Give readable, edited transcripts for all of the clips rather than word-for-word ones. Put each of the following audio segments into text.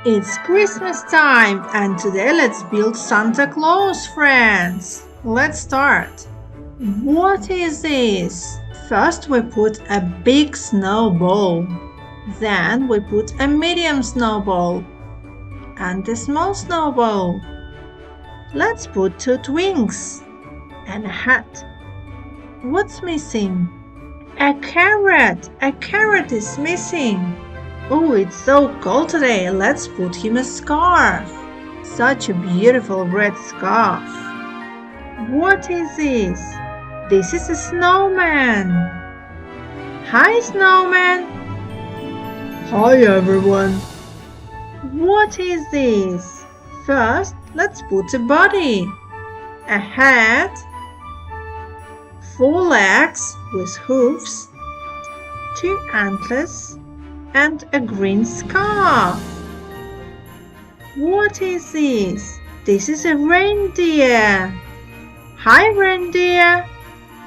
It's Christmas time and today let's build Santa Claus, friends. Let's start. What is this? First we put a big snowball. Then we put a medium snowball and a small snowball. Let's put two wings and a hat. What's missing? A carrot. A carrot is missing. Oh, it's so cold today. Let's put him a scarf. Such a beautiful red scarf. What is this? This is a snowman. Hi, snowman. Hi, everyone. What is this? First, let's put a body. A head. 4 legs with hoofs. 2 antlers. And a green scarf. What is this? This is a reindeer. Hi, reindeer.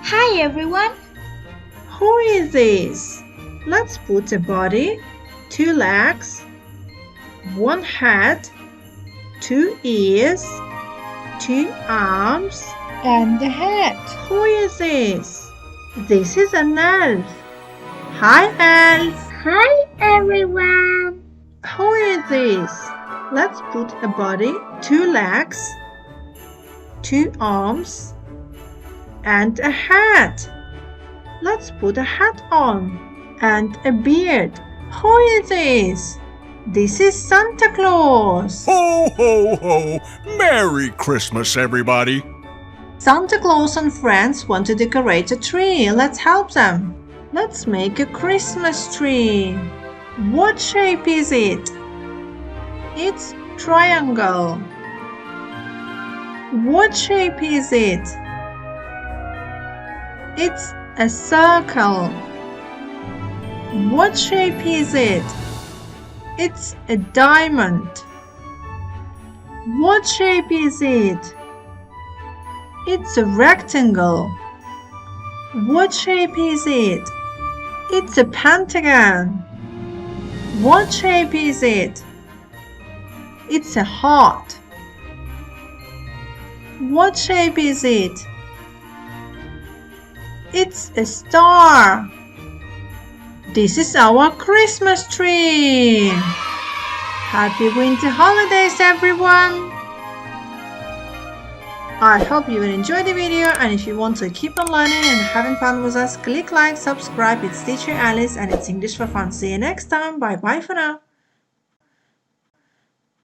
Hi, everyone. Who is this? Let's put a body, 2 legs, 1 head, 2 ears, 2 arms, and a head. Who is this? This is an elf. Hi, elf. Hi, everyone. Who is this? Let's put a body, 2 legs, 2 arms, and a head. Let's put a hat on and a beard. Who is this? This is Santa Claus. Ho, ho, ho! Merry Christmas, everybody! Santa Claus and friends want to decorate a tree. Let's help them. Let's make a Christmas tree. What shape is it? It's triangle. What shape is it? It's a circle. What shape is it? It's a diamond. What shape is it? It's a rectangle. What shape is it? It's a pentagon. What shape is it? It's a heart. What shape is it? It's a star. This is our Christmas tree. Happy winter holidays, everyone. I hope you will enjoy the video, and if you want to keep on learning and having fun with us, click like, subscribe. It's Teacher Alice and it's English for Fun. See you next time. Bye bye for now.